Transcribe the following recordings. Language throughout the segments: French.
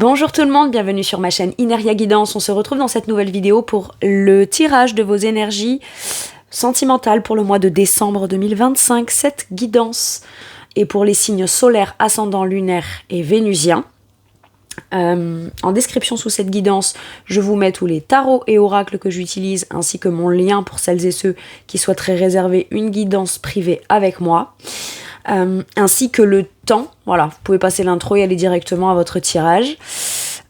Bonjour tout le monde, bienvenue sur ma chaîne Ineria Guidance. On se retrouve dans cette nouvelle vidéo pour le tirage de vos énergies sentimentales pour le mois de décembre 2025. Cette guidance est pour les signes solaires, ascendants, lunaires et vénusiens. En description sous cette guidance, je vous mets tous les tarots et oracles que j'utilise, ainsi que mon lien pour celles et ceux qui souhaiteraient réserver une guidance privée avec moi. Ainsi que le temps, voilà, vous pouvez passer l'intro et aller directement à votre tirage.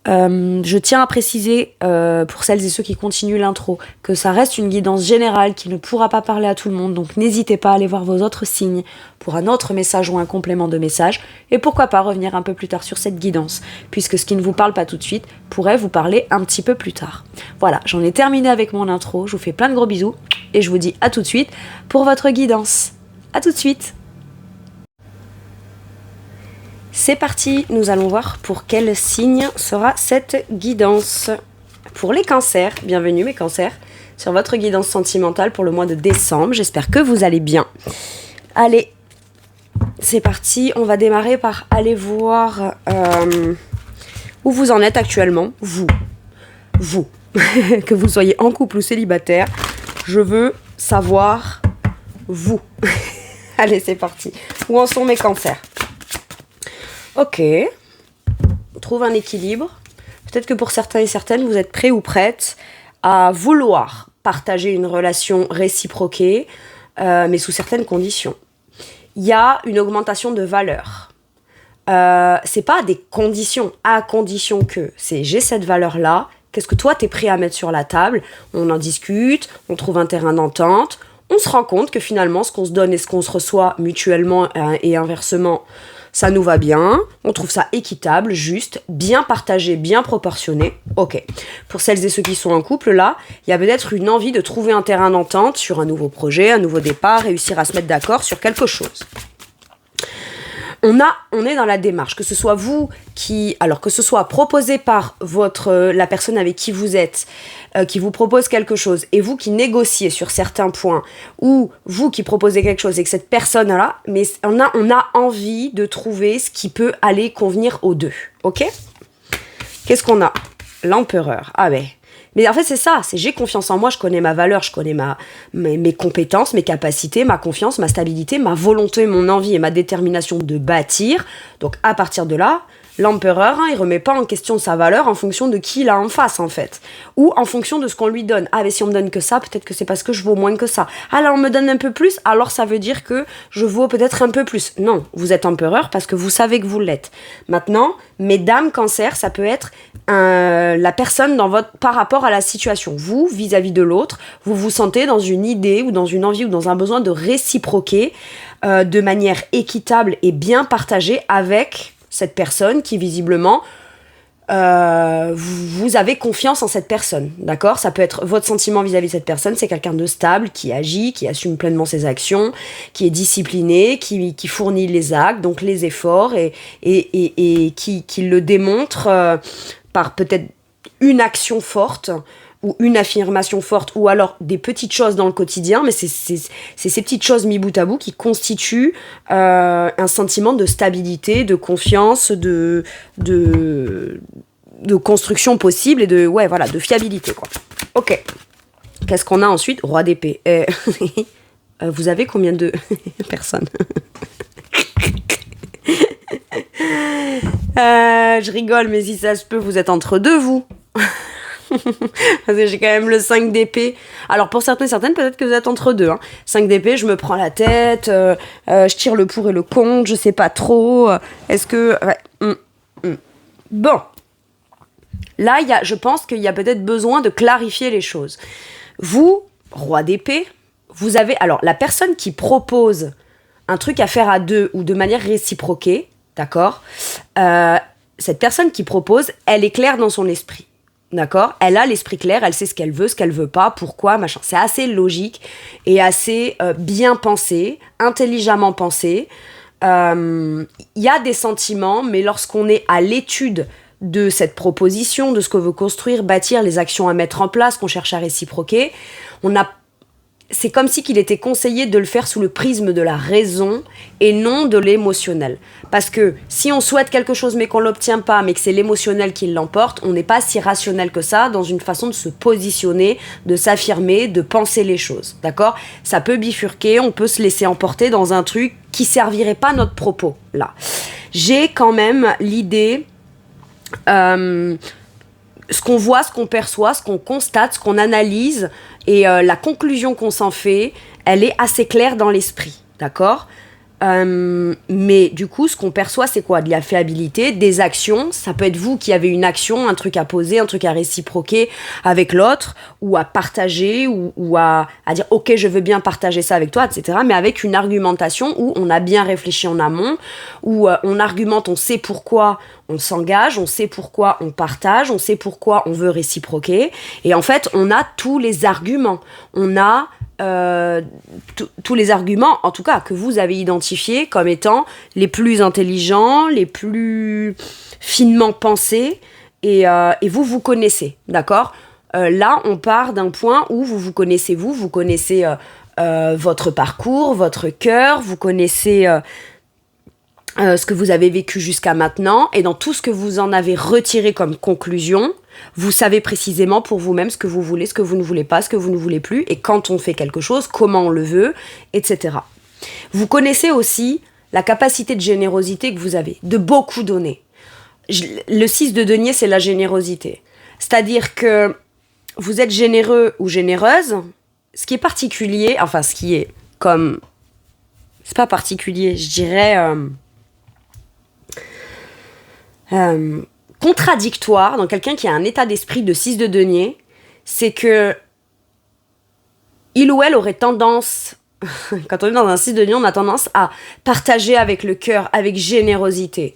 Je tiens à préciser pour celles et ceux qui continuent l'intro que ça reste une guidance générale qui ne pourra pas parler à tout le monde, donc n'hésitez pas à aller voir vos autres signes pour un autre message ou un complément de message, et pourquoi pas revenir un peu plus tard sur cette guidance, puisque ce qui ne vous parle pas tout de suite pourrait vous parler un petit peu plus tard. Voilà, j'en ai terminé avec mon intro, je vous fais plein de gros bisous, et je vous dis à tout de suite pour votre guidance. À tout de suite. C'est parti, nous allons voir pour quel signe sera cette guidance. Pour les cancers, bienvenue mes cancers, sur votre guidance sentimentale pour le mois de décembre. J'espère que vous allez bien. Allez, c'est parti, on va démarrer par aller voir où vous en êtes actuellement. Vous, que vous soyez en couple ou célibataire, je veux savoir vous. Allez, c'est parti. Où en sont mes cancers ? Ok, on trouve un équilibre. Peut-être que pour certains et certaines, vous êtes prêts ou prêtes à vouloir partager une relation réciproquée, mais sous certaines conditions. Il y a une augmentation de valeur. C'est pas des conditions, à condition que c'est j'ai cette valeur-là, qu'est-ce que toi t'es prêt à mettre sur la table, on en discute, on trouve un terrain d'entente, on se rend compte que finalement ce qu'on se donne et ce qu'on se reçoit mutuellement et inversement, ça nous va bien, on trouve ça équitable, juste, bien partagé, bien proportionné. Ok. Pour celles et ceux qui sont en couple, là, il y a peut-être une envie de trouver un terrain d'entente sur un nouveau projet, un nouveau départ, réussir à se mettre d'accord sur quelque chose. On est dans la démarche, que ce soit vous qui, alors que ce soit proposé par la personne avec qui vous êtes, qui vous propose quelque chose, et vous qui négociez sur certains points, ou vous qui proposez quelque chose et que cette personne-là, mais on a envie de trouver ce qui peut aller convenir aux deux, ok ? Qu'est-ce qu'on a ? L'empereur, ah ouais. Mais en fait, c'est ça, c'est j'ai confiance en moi, je connais ma valeur, je connais mes compétences, mes capacités, ma confiance, ma stabilité, ma volonté, mon envie et ma détermination de bâtir. Donc, à partir de là, l'empereur, il remet pas en question sa valeur en fonction de qui il a en face, en fait. Ou en fonction de ce qu'on lui donne. Ah, mais si on me donne que ça, peut-être que c'est parce que je vaux moins que ça. Ah, là, on me donne un peu plus, alors ça veut dire que je vaux peut-être un peu plus. Non, vous êtes empereur parce que vous savez que vous l'êtes. Maintenant, mesdames cancer, ça peut être la personne par rapport à la situation. Vous, vis-à-vis de l'autre, vous vous sentez dans une idée ou dans une envie ou dans un besoin de réciproquer de manière équitable et bien partagée avec cette personne qui visiblement vous avez confiance en cette personne, d'accord ? Ça peut être votre sentiment vis-à-vis de cette personne, c'est quelqu'un de stable, qui agit, qui assume pleinement ses actions, qui est discipliné, qui fournit les actes, donc les efforts et qui le démontre par peut-être une action forte ou une affirmation forte, ou alors des petites choses dans le quotidien, mais c'est ces petites choses mis bout à bout qui constituent un sentiment de stabilité, de confiance, de construction possible et de fiabilité, quoi. Ok. Qu'est-ce qu'on a ensuite ? Roi d'épée. Vous avez combien de personnes ? Je rigole, mais si ça se peut, vous êtes entre deux, vous. Parce que j'ai quand même le 5 d'épée. Alors pour certains et certaines, peut-être que vous êtes entre deux. 5 d'épée, je me prends la tête, je tire le pour et le contre, je sais pas trop. Est-ce que... Ouais. Bon. Là, je pense qu'il y a peut-être besoin de clarifier les choses. Vous, roi d'épée, vous avez... Alors, la personne qui propose un truc à faire à deux ou de manière réciproquée, d'accord ? Cette personne qui propose, elle est claire dans son esprit. D'accord ? Elle a l'esprit clair, elle sait ce qu'elle veut pas, pourquoi, machin. C'est assez logique et assez bien pensé, intelligemment pensé. Il y a des sentiments, mais lorsqu'on est à l'étude de cette proposition, de ce qu'on veut construire, bâtir, les actions à mettre en place, qu'on cherche à réciproquer, c'est comme si qu'il était conseillé de le faire sous le prisme de la raison et non de l'émotionnel. Parce que si on souhaite quelque chose mais qu'on ne l'obtient pas, mais que c'est l'émotionnel qui l'emporte, on n'est pas si rationnel que ça dans une façon de se positionner, de s'affirmer, de penser les choses. D'accord ? Ça peut bifurquer, on peut se laisser emporter dans un truc qui servirait pas notre propos, là. J'ai quand même l'idée... ce qu'on voit, ce qu'on perçoit, ce qu'on constate, ce qu'on analyse et la conclusion qu'on s'en fait, elle est assez claire dans l'esprit, d'accord ? Mais du coup, ce qu'on perçoit, c'est quoi ? De la fiabilité, des actions. Ça peut être vous qui avez une action, un truc à poser, un truc à réciproquer avec l'autre, ou à partager, ou à dire « Ok, je veux bien partager ça avec toi », etc. Mais avec une argumentation où on a bien réfléchi en amont, où on argumente, on sait pourquoi on s'engage, on sait pourquoi on partage, on sait pourquoi on veut réciproquer. Et en fait, on a tous les arguments. On a... tous les arguments, en tout cas, que vous avez identifiés comme étant les plus intelligents, les plus finement pensés, et vous connaissez, d'accord ? Là, on part d'un point où vous connaissez vous connaissez votre parcours, votre cœur, vous connaissez ce que vous avez vécu jusqu'à maintenant, et dans tout ce que vous en avez retiré comme conclusion, vous savez précisément pour vous-même ce que vous voulez, ce que vous ne voulez pas, ce que vous ne voulez plus, et quand on fait quelque chose, comment on le veut, etc. Vous connaissez aussi la capacité de générosité que vous avez, de beaucoup donner. Le 6 de denier, c'est la générosité. C'est-à-dire que vous êtes généreux ou généreuse, ce qui est particulier, enfin ce qui est comme... C'est pas particulier, je dirais... contradictoire dans quelqu'un qui a un état d'esprit de 6 de denier, c'est que il ou elle aurait tendance, quand on est dans un 6 de denier, on a tendance à partager avec le cœur, avec générosité,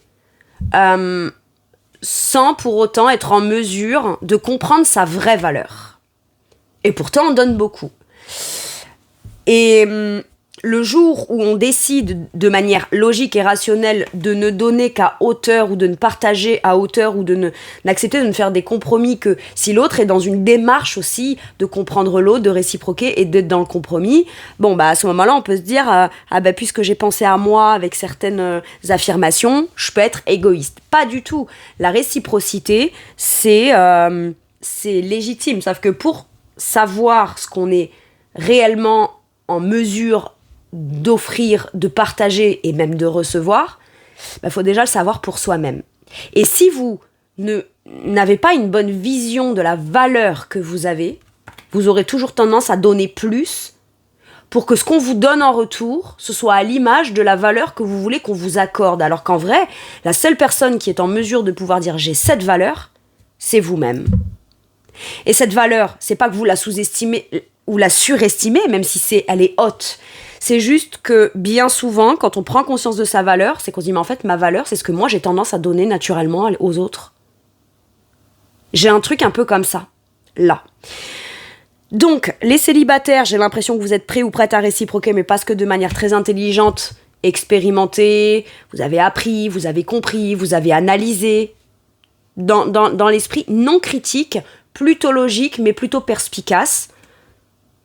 sans pour autant être en mesure de comprendre sa vraie valeur. Et pourtant, on donne beaucoup. Et le jour où on décide de manière logique et rationnelle de ne donner qu'à hauteur ou de ne partager à hauteur ou n'accepter de ne faire des compromis que si l'autre est dans une démarche aussi de comprendre l'autre, de réciproquer et d'être dans le compromis, bon bah à ce moment-là on peut se dire ah bah puisque j'ai pensé à moi avec certaines affirmations, je peux être égoïste. Pas du tout. La réciprocité c'est légitime, sauf que pour savoir ce qu'on est réellement en mesure d'offrir, de partager et même de recevoir, il faut déjà le savoir pour soi-même. Et si vous n'avez pas une bonne vision de la valeur que vous avez, vous aurez toujours tendance à donner plus pour que ce qu'on vous donne en retour, ce soit à l'image de la valeur que vous voulez qu'on vous accorde. Alors qu'en vrai, la seule personne qui est en mesure de pouvoir dire « j'ai cette valeur », c'est vous-même. Et cette valeur, c'est pas que vous la sous-estimez ou la surestimez, même si elle est haute. C'est juste que bien souvent, quand on prend conscience de sa valeur, c'est qu'on se dit, mais en fait, ma valeur, c'est ce que moi, j'ai tendance à donner naturellement aux autres. J'ai un truc un peu comme ça, là. Donc, les célibataires, j'ai l'impression que vous êtes prêts ou prêtes à réciproquer, mais parce que de manière très intelligente, expérimentée, vous avez appris, vous avez compris, vous avez analysé, dans l'esprit non critique, plutôt logique, mais plutôt perspicace,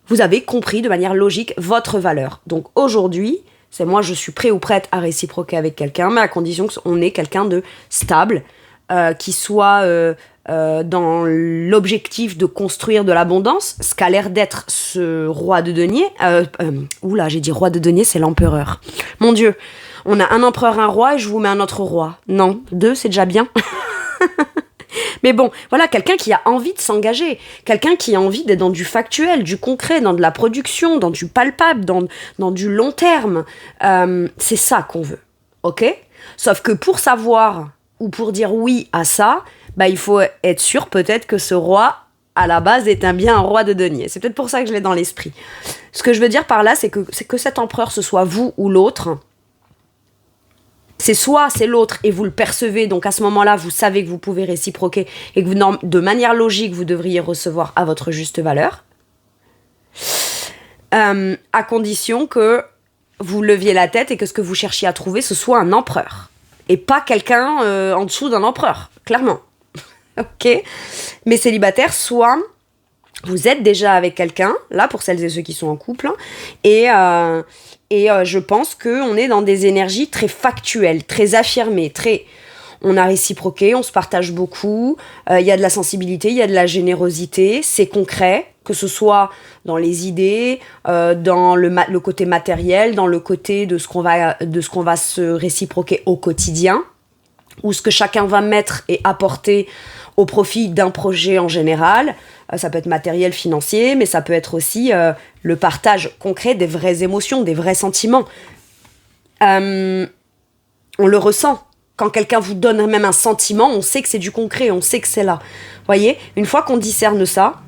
vous avez compris de manière logique votre valeur. Donc aujourd'hui, c'est moi, je suis prêt ou prête à réciproquer avec quelqu'un, mais à condition qu'on ait quelqu'un de stable, qui soit dans l'objectif de construire de l'abondance, ce qu'a l'air d'être ce roi de denier. Oula, j'ai dit roi de denier, c'est l'empereur. Mon Dieu, on a un empereur, un roi, et je vous mets un autre roi. Non, 2, c'est déjà bien. Mais bon, voilà, quelqu'un qui a envie de s'engager, quelqu'un qui a envie d'être dans du factuel, du concret, dans de la production, dans du palpable, dans du long terme. C'est ça qu'on veut, ok ? Sauf que pour savoir ou pour dire oui à ça, bah, il faut être sûr peut-être que ce roi, à la base, est bien un roi de denier. C'est peut-être pour ça que je l'ai dans l'esprit. Ce que je veux dire par là, c'est que cet empereur, ce soit vous ou l'autre, c'est soit c'est l'autre et vous le percevez, donc à ce moment-là, vous savez que vous pouvez réciproquer et que de manière logique, vous devriez recevoir à votre juste valeur, à condition que vous leviez la tête et que ce que vous cherchiez à trouver, ce soit un empereur. Et pas quelqu'un en dessous d'un empereur, clairement. Ok ? Mais célibataire, soit Vous êtes déjà avec quelqu'un, là pour celles et ceux qui sont en couple, hein, je pense qu'on est dans des énergies très factuelles, très affirmées, on a réciproqué, on se partage beaucoup, il y a de la sensibilité, il y a de la générosité, c'est concret, que ce soit dans les idées, dans le côté matériel, dans le côté de ce qu'on va se réciproquer au quotidien, ou ce que chacun va mettre et apporter au profit d'un projet en général. Ça peut être matériel, financier, mais ça peut être aussi le partage concret des vraies émotions, des vrais sentiments. On le ressent. Quand quelqu'un vous donne même un sentiment, on sait que c'est du concret, on sait que c'est là. Voyez, une fois qu'on discerne ça,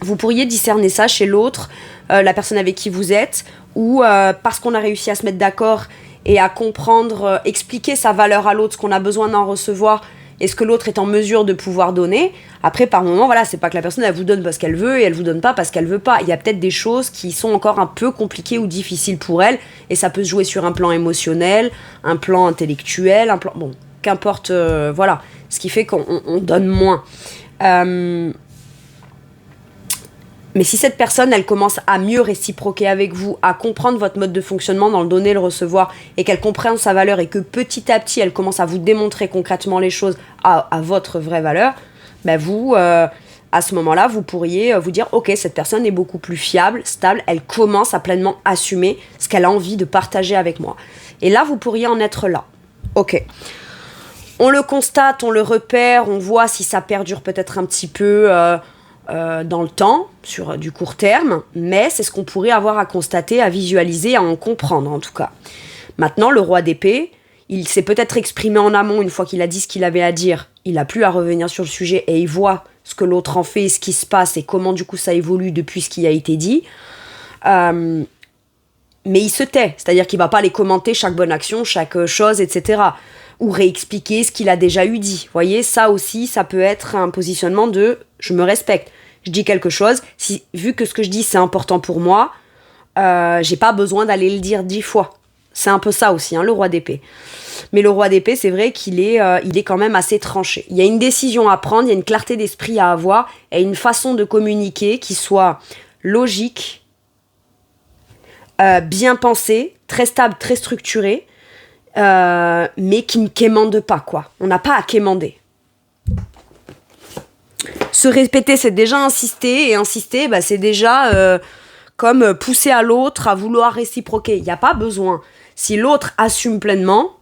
vous pourriez discerner ça chez l'autre, la personne avec qui vous êtes, ou parce qu'on a réussi à se mettre d'accord et à comprendre, expliquer sa valeur à l'autre, ce qu'on a besoin d'en recevoir, et ce que l'autre est en mesure de pouvoir donner. Après, par moment, voilà, c'est pas que la personne, elle vous donne parce qu'elle veut et elle vous donne pas parce qu'elle veut pas. Il y a peut-être des choses qui sont encore un peu compliquées ou difficiles pour elle, et ça peut se jouer sur un plan émotionnel, un plan intellectuel, un plan... Bon, qu'importe, voilà. Ce qui fait qu'on donne moins. Mais si cette personne, elle commence à mieux réciproquer avec vous, à comprendre votre mode de fonctionnement dans le donner, le recevoir, et qu'elle comprenne sa valeur, et que petit à petit, elle commence à vous démontrer concrètement les choses à votre vraie valeur, ben vous, à ce moment-là, vous pourriez vous dire, ok, cette personne est beaucoup plus fiable, stable, elle commence à pleinement assumer ce qu'elle a envie de partager avec moi. Et là, vous pourriez en être là. Ok. On le constate, on le repère, on voit si ça perdure peut-être un petit peu... dans le temps, sur du court terme, mais c'est ce qu'on pourrait avoir à constater, à visualiser, à en comprendre en tout cas. Maintenant, le roi d'épée, il s'est peut-être exprimé en amont une fois qu'il a dit ce qu'il avait à dire, il n'a plus à revenir sur le sujet et il voit ce que l'autre en fait, ce qui se passe et comment du coup ça évolue depuis ce qui a été dit. Mais il se tait, c'est-à-dire qu'il ne va pas aller commenter chaque bonne action, chaque chose, etc. Ou réexpliquer ce qu'il a déjà eu dit. Vous voyez, ça aussi, ça peut être un positionnement de « je me respecte ». Je dis quelque chose, vu que ce que je dis c'est important pour moi, j'ai pas besoin d'aller le dire 10 fois. C'est un peu ça aussi, hein, le roi d'épée. Mais le roi d'épée, c'est vrai qu'il est quand même assez tranché. Il y a une décision à prendre, il y a une clarté d'esprit à avoir, et une façon de communiquer qui soit logique, bien pensée, très stable, très structurée, mais qui ne quémande pas, quoi. On n'a pas à quémander. Se répéter, c'est déjà insister, et insister, bah, c'est déjà comme pousser à l'autre à vouloir réciproquer. Il n'y a pas besoin. Si l'autre assume pleinement,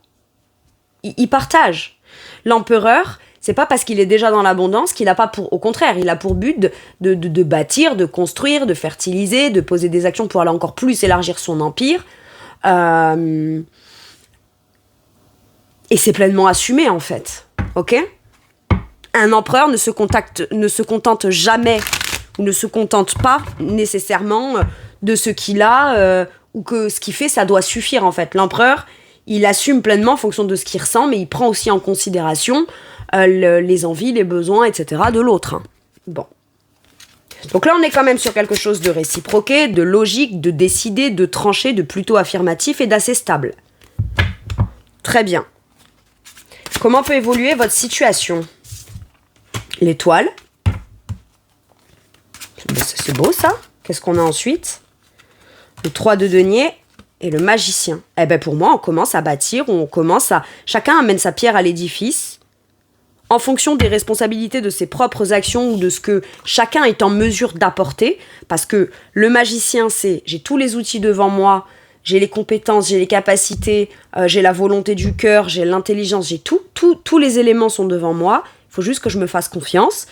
il partage. L'empereur, c'est pas parce qu'il est déjà dans l'abondance qu'il a pas pour... Au contraire, il a pour but de bâtir, de construire, de fertiliser, de poser des actions pour aller encore plus élargir son empire. Et c'est pleinement assumé, en fait. Ok ? Un empereur ne se contente jamais ou ne se contente pas nécessairement de ce qu'il a ou que ce qu'il fait, ça doit suffire en fait. L'empereur, il assume pleinement en fonction de ce qu'il ressent, mais il prend aussi en considération les envies, les besoins, etc. de l'autre. Hein. Bon. Donc là, on est quand même sur quelque chose de réciproqué, de logique, de décidé, de tranché, de plutôt affirmatif et d'assez stable. Très bien. Comment peut évoluer votre situation ? L'étoile. C'est beau ça. Qu'est-ce qu'on a ensuite ? Le 3 de denier et le magicien. Eh ben pour moi, on commence à bâtir, chacun amène sa pierre à l'édifice en fonction des responsabilités de ses propres actions ou de ce que chacun est en mesure d'apporter. Parce que le magicien, c'est j'ai tous les outils devant moi, j'ai les compétences, j'ai les capacités, j'ai la volonté du cœur, j'ai l'intelligence, j'ai tous les éléments sont devant moi. Il faut juste que je me fasse confiance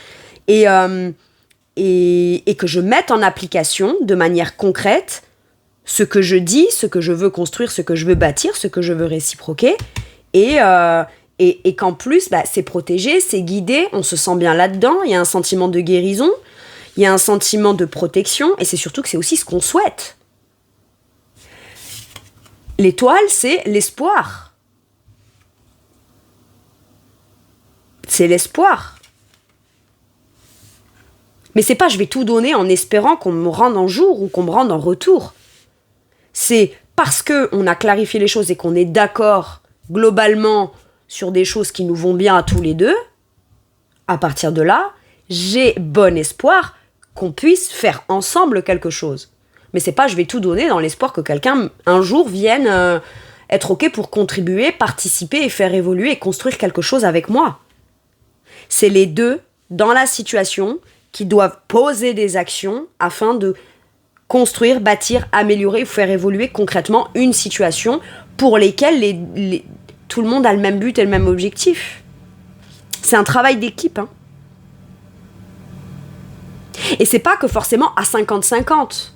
et que je mette en application de manière concrète ce que je dis, ce que je veux construire, ce que je veux bâtir, ce que je veux réciproquer et qu'en plus, bah, c'est protégé, c'est guidé, on se sent bien là-dedans, il y a un sentiment de guérison, il y a un sentiment de protection et c'est surtout que c'est aussi ce qu'on souhaite. L'étoile, c'est l'espoir. C'est l'espoir. Mais c'est pas je vais tout donner en espérant qu'on me rende en jour ou qu'on me rende en retour. C'est parce qu'on a clarifié les choses et qu'on est d'accord globalement sur des choses qui nous vont bien à tous les deux. À partir de là, j'ai bon espoir qu'on puisse faire ensemble quelque chose. Mais c'est pas je vais tout donner dans l'espoir que quelqu'un un jour vienne être ok pour contribuer, participer et faire évoluer et construire quelque chose avec moi. C'est les deux dans la situation qui doivent poser des actions afin de construire, bâtir, améliorer ou faire évoluer concrètement une situation pour lesquelles tout le monde a le même but et le même objectif. C'est un travail d'équipe, hein. Et c'est pas que forcément à 50-50.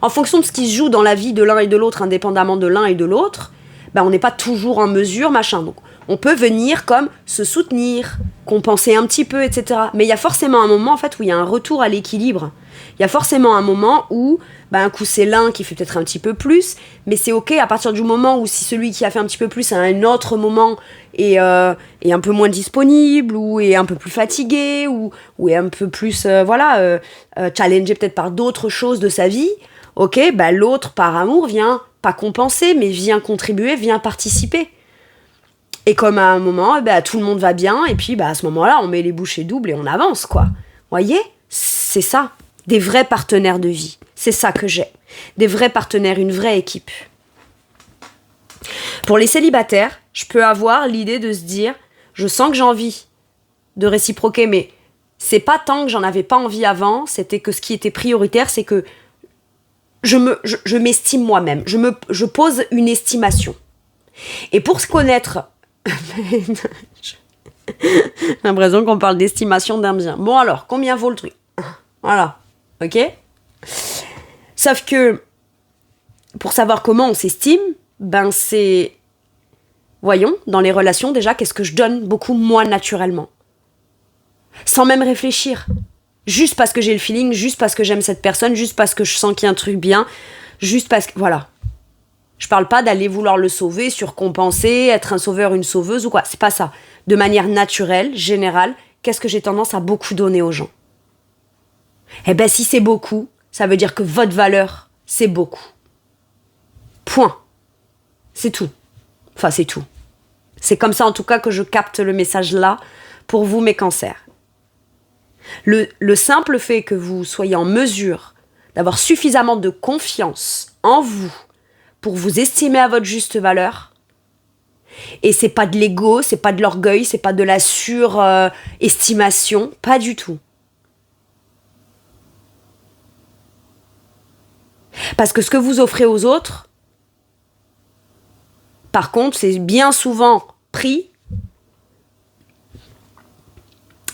En fonction de ce qui se joue dans la vie de l'un et de l'autre, indépendamment de l'un et de l'autre, on n'est pas toujours en mesure, machin. Donc, on peut venir comme se soutenir, compenser un petit peu, etc. Mais il y a forcément un moment, en fait, où il y a un retour à l'équilibre. Il y a forcément un moment où, un coup, c'est l'un qui fait peut-être un petit peu plus, mais c'est ok à partir du moment où si celui qui a fait un petit peu plus à un autre moment est un peu moins disponible, ou est un peu plus fatigué, ou est un peu plus, challengé peut-être par d'autres choses de sa vie, ok, l'autre, par amour, vient pas compenser, mais vient contribuer, vient participer. Et comme à un moment, tout le monde va bien, et puis à ce moment-là, on met les bouchées doubles et on avance, quoi. Voyez ? C'est ça. Des vrais partenaires de vie. C'est ça que j'ai. Des vrais partenaires, une vraie équipe. Pour les célibataires, je peux avoir l'idée de se dire, je sens que j'ai envie de réciproquer, mais c'est pas tant que j'en avais pas envie avant, c'était que ce qui était prioritaire, c'est que je m'estime moi-même. Je pose une estimation. Et pour se connaître... J'ai l'impression qu'on parle d'estimation d'un bien. Bon alors, combien vaut le truc ? Voilà. Ok ? Sauf que, pour savoir comment on s'estime, c'est... Voyons, dans les relations, déjà, qu'est-ce que je donne beaucoup, moi, naturellement ? Sans même réfléchir. Juste parce que j'ai le feeling, juste parce que j'aime cette personne, juste parce que je sens qu'il y a un truc bien, juste parce que... Voilà. Je parle pas d'aller vouloir le sauver, surcompenser, être un sauveur, une sauveuse ou quoi. C'est pas ça. De manière naturelle, générale, qu'est-ce que j'ai tendance à beaucoup donner aux gens ? Si c'est beaucoup, ça veut dire que votre valeur, c'est beaucoup. Point. C'est tout. Enfin, c'est tout. C'est comme ça, en tout cas, que je capte le message là, pour vous, mes cancers. Le simple fait que vous soyez en mesure d'avoir suffisamment de confiance en vous pour vous estimer à votre juste valeur, et c'est pas de l'ego, c'est pas de l'orgueil, c'est pas de la surestimation, pas du tout. Parce que ce que vous offrez aux autres, par contre, c'est bien souvent pris,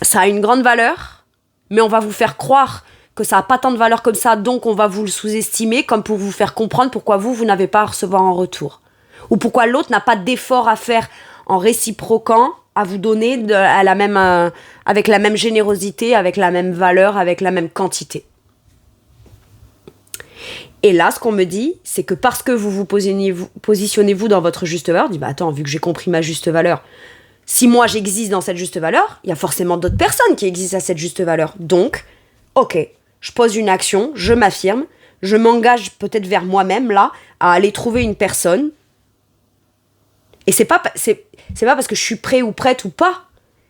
ça a une grande valeur, mais on va vous faire croire que ça n'a pas tant de valeur comme ça, donc on va vous le sous-estimer, comme pour vous faire comprendre pourquoi vous n'avez pas à recevoir en retour. Ou pourquoi l'autre n'a pas d'effort à faire en réciproquant, à vous donner avec la même générosité, avec la même valeur, avec la même quantité. Et là, ce qu'on me dit, c'est que parce que vous positionnez-vous dans votre juste valeur, dit attends, vu que j'ai compris ma juste valeur, si moi j'existe dans cette juste valeur, il y a forcément d'autres personnes qui existent à cette juste valeur. Donc, ok, je pose une action, je m'affirme, je m'engage peut-être vers moi-même là, à aller trouver une personne. Et c'est pas parce que je suis prêt ou prête ou pas.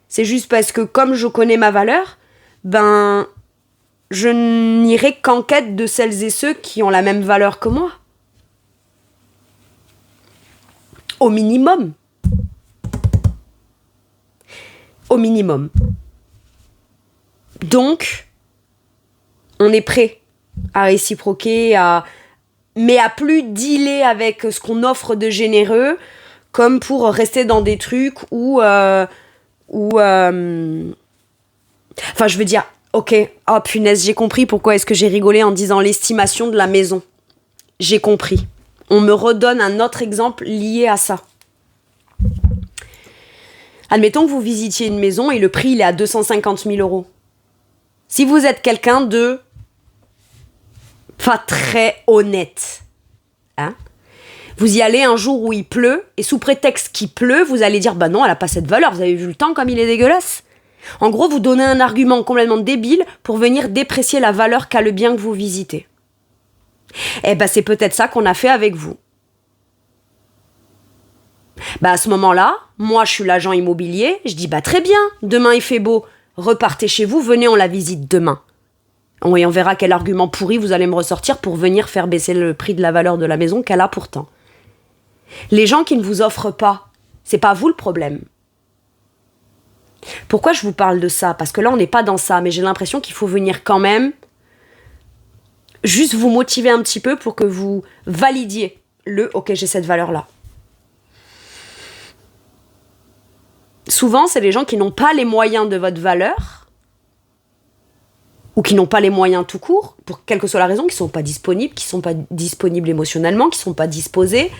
C'est juste parce que comme je connais ma valeur, je n'irai qu'en quête de celles et ceux qui ont la même valeur que moi. Au minimum. Au minimum. Donc, on est prêt à réciproquer, mais à plus dealer avec ce qu'on offre de généreux, comme pour rester dans des trucs où je veux dire, ok, oh punaise, j'ai compris pourquoi est-ce que j'ai rigolé en disant l'estimation de la maison. J'ai compris. On me redonne un autre exemple lié à ça. Admettons que vous visitiez une maison et le prix il est à 250 000 €. Si vous êtes quelqu'un de pas très honnête, vous y allez un jour où il pleut et sous prétexte qu'il pleut, vous allez dire non, elle a pas cette valeur, vous avez vu le temps comme il est dégueulasse. En gros, vous donnez un argument complètement débile pour venir déprécier la valeur qu'a le bien que vous visitez. C'est peut-être ça qu'on a fait avec vous. À ce moment-là, moi je suis l'agent immobilier, je dis très bien, demain il fait beau, repartez chez vous, venez on la visite demain. Et on verra quel argument pourri vous allez me ressortir pour venir faire baisser le prix de la valeur de la maison qu'elle a pourtant. Les gens qui ne vous offrent pas, c'est pas vous le problème. Pourquoi je vous parle de ça ? Parce que là, on n'est pas dans ça, mais j'ai l'impression qu'il faut venir quand même juste vous motiver un petit peu pour que vous validiez le « ok, j'ai cette valeur-là ». Souvent, c'est les gens qui n'ont pas les moyens de votre valeur ou qui n'ont pas les moyens tout court, pour quelle que soit la raison, qui ne sont pas disponibles émotionnellement, qui ne sont pas disposés,